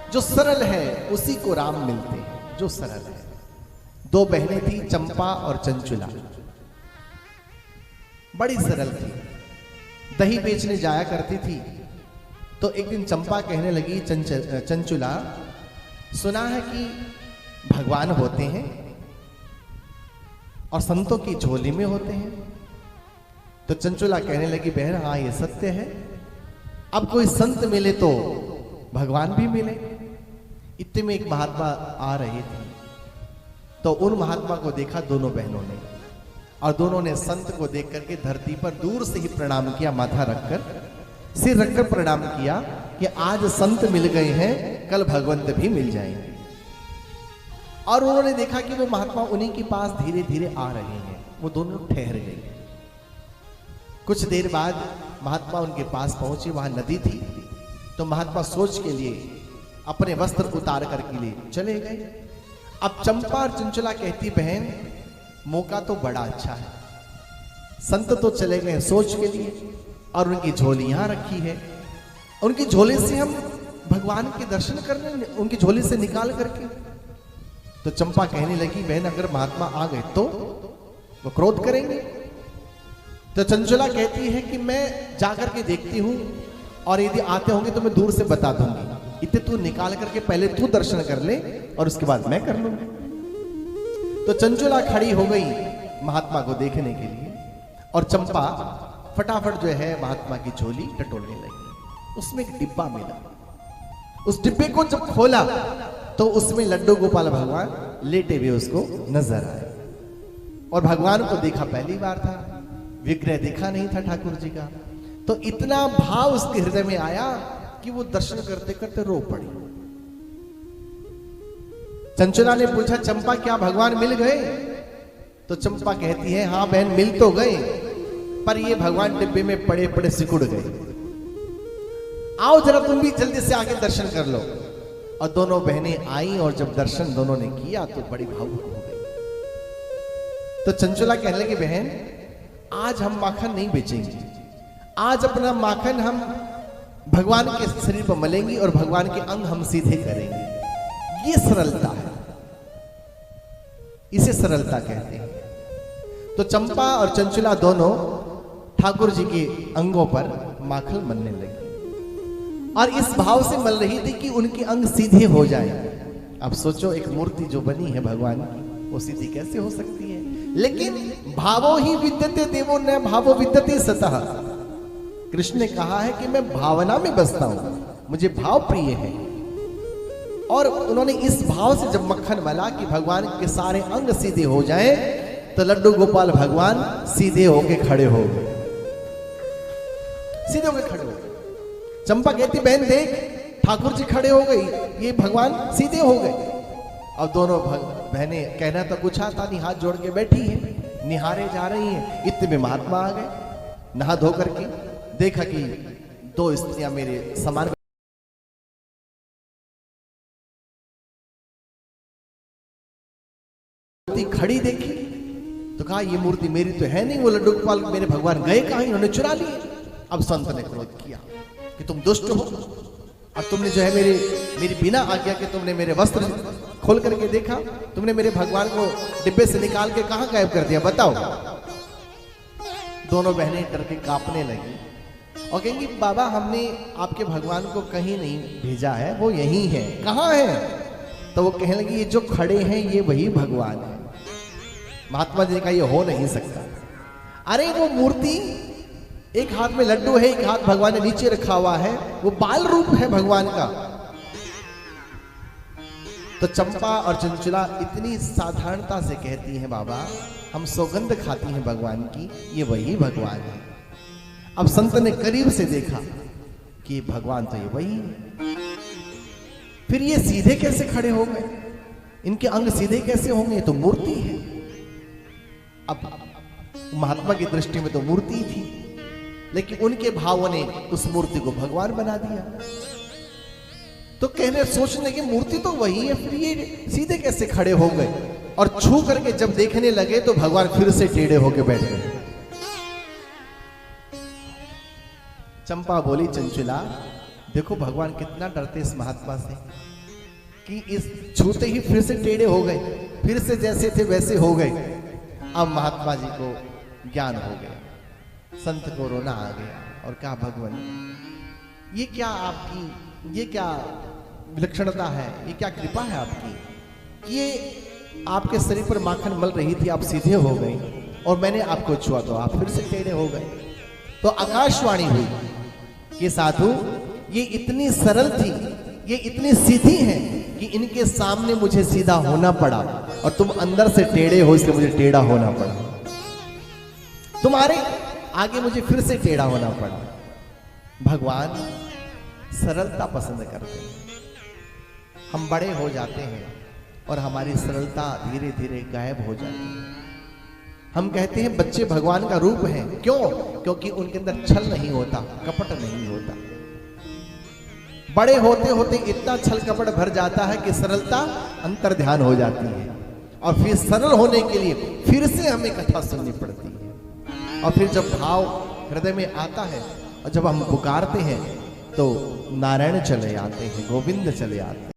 जो सरल है उसी को राम मिलते हैं, जो सरल है। दो बहनें थी, चंपा और चंचुला, बड़ी सरल थी, दही बेचने जाया करती थी। तो एक दिन चंपा कहने लगी, चंचुला, सुना है कि भगवान होते हैं और संतों की झोली में होते हैं। तो चंचुला कहने लगी, बहन हाँ ये सत्य है, अब कोई संत मिले तो भगवान भी मिले। इतने में एक महात्मा आ रहे थे, तो उन महात्मा को देखा दोनों बहनों ने, और दोनों ने संत को देख करके धरती पर दूर से ही प्रणाम किया, माथा रखकर, सिर रखकर प्रणाम किया कि आज संत मिल गए हैं, कल भगवंत भी मिल जाएंगे। और उन्होंने देखा कि वो महात्मा उन्हीं के पास धीरे धीरे आ रहे हैं। वो दोनों ठहर गए। कुछ देर बाद महात्मा उनके पास पहुंचे, वहां नदी थी। तो महात्मा सोच के लिए अपने वस्त्र उतार करके लिए चले गए। अब चंपा और चंचुला कहती, बहन मौका तो बड़ा अच्छा है, संत तो चले गए सोच के लिए, और उनकी झोली यहां रखी है, उनकी झोली से हम भगवान के दर्शन करने, उनकी झोली से निकाल करके। तो चंपा कहने लगी, बहन अगर महात्मा आ गए तो वो क्रोध करेंगे। तो चंचुला कहती है कि मैं जाकर के देखती हूं, और यदि आते होंगे तो मैं दूर से बता दूंगी, इतने तू निकाल करके पहले तू दर्शन कर ले और उसके बाद मैं कर लूंगी। तो चंचुला खड़ी हो गई महात्मा को देखने के लिए, और चंपा फटाफट जो है महात्मा की झोली टटोलने लगी। उसमें एक डिब्बा मिला, उस डिब्बे को जब खोला तो उसमें लड्डू गोपाल भगवान लेटे हुए उसको नजर आए। और भगवान को देखा पहली बार था, विग्रह देखा नहीं था ठाकुर जी का। तो इतना भाव उसके हृदय में आया कि वो दर्शन करते करते रो पड़ी। चंचुला ने पूछा, चंपा क्या भगवान मिल गए? तो चंपा कहती है, हाँ बहन मिल तो गए, पर ये भगवान डिब्बे में पड़े पड़े सिकुड़ गए। आओ जरा तुम भी जल्दी से आके दर्शन कर लो। और दोनों बहनें आई, और जब दर्शन दोनों ने किया तो बड़ी भावुक हो गई। तो चंचुला कहने लगी, बहन आज हम माखन नहीं बेचेंगे, आज अपना माखन हम भगवान के शरीर पर मलेंगे और भगवान के अंग हम सीधे करेंगे। ये सरलता है, इसे सरलता कहते हैं। तो चंपा और चंचुला दोनों ठाकुर जी के अंगों पर माखन मलने लगी, और इस भाव से मल रही थी कि उनके अंग सीधे हो जाए। अब सोचो, एक मूर्ति जो बनी है भगवान की, वो सीधी कैसे हो सकती है? लेकिन भावो ही विद्यते देवो न भावो विद्यते सतः। कृष्ण ने कहा है कि मैं भावना में बसता हूं, मुझे भाव प्रिय है। और उन्होंने इस भाव से जब मक्खन मला कि भगवान के सारे अंग सीधे हो जाएं, तो लड्डू गोपाल भगवान सीधे होके खड़े हो गए, सीधे होके खड़े हो गए। चंपा कहती, बहन देख ठाकुर जी खड़े हो गई, ये भगवान सीधे हो गए। और दोनों बहनें, कहना तो कुछ आता नहीं, हाथ जोड़ के बैठी है, निहारे जा रही हैं। इतने में महात्मा आ गए, नहा धो करके देखा कि दो स्त्रियां मेरे समान खड़ी देखी, तो कहा ये मूर्ति मेरी तो है नहीं, वो लड्डू गोपाल मेरे भगवान गए कहां, इन्होंने चुरा लिए। अब संत ने क्रोध किया कि तुम दुष्ट हो, और तुमने जो है मेरी बिना आज्ञा के तुमने मेरे वस्त्र खोल करके देखा, तुमने मेरे भगवान को डिब्बे से निकाल के कहां गायब कर दिया, बताओ। दोनों बहनें डर के कांपने लगी और कहेंगी, बाबा हमने आपके भगवान को कहीं नहीं भेजा है, वो यहीं है। कहां है? तो वो कहने लगी, ये जो खड़े हैं ये वही भगवान है। महात्मा जी ने कहा, ये हो नहीं सकता। अरे वो मूर्ति, एक हाथ में लड्डू है, एक हाथ भगवान ने नीचे रखा हुआ है, वो बाल रूप है भगवान का। तो चंपा और चंचुला इतनी साधारणता से कहती हैं, बाबा हम सौगंध खाती हैं भगवान की, ये वही भगवान है। अब संत ने करीब से देखा कि भगवान तो ये वही है। फिर ये सीधे कैसे खड़े हो गए, इनके अंग सीधे कैसे होंगे, ये तो मूर्ति है। अब महात्मा की दृष्टि में तो मूर्ति थी, लेकिन उनके भावों ने उस मूर्ति को भगवान बना दिया। तो कहने सोचने की मूर्ति तो वही है, फिर ये सीधे कैसे खड़े हो गए। और छू करके जब देखने लगे तो भगवान फिर से टेढ़े होके बैठ गए। चंपा बोली, चंचुला देखो भगवान कितना डरते इस महात्मा से, कि इस छूते ही फिर से टेढ़े हो गए, फिर से जैसे थे वैसे हो गए। अब महात्मा जी को ज्ञान हो गया, संत को रोना आ गया और कहा भगवान ये क्या आपकी, ये क्या विलक्षणता है, ये क्या कृपा है आपकी, ये आपके शरीर पर माखन मल रही थी, आप सीधे हो गए और मैंने आपको छुआ तो आप फिर से टेढ़े हो गए। तो आकाशवाणी हुई कि साधु ये इतनी सरल थी, ये इतनी सीधी है कि इनके सामने मुझे सीधा होना पड़ा और तुम अंदर से टेढ़े हो इसलिए मुझे टेढ़ा होना पड़ा, तुम्हारे आगे मुझे फिर से टेढ़ा होना पड़ा। भगवान सरलता पसंद करते हैं। हम बड़े हो जाते हैं और हमारी सरलता धीरे धीरे गायब हो जाती है। हम कहते हैं बच्चे भगवान का रूप हैं, क्यों? क्योंकि उनके अंदर छल नहीं होता, कपट नहीं होता। बड़े होते होते इतना छल कपट भर जाता है कि सरलता अंतर ध्यान हो जाती है और फिर सरल होने के लिए फिर से हमें कथा सुननी पड़ती है। और फिर जब भाव हृदय में आता है और जब हम पुकारते हैं तो नारायण चले आते हैं, गोविंद चले आते हैं।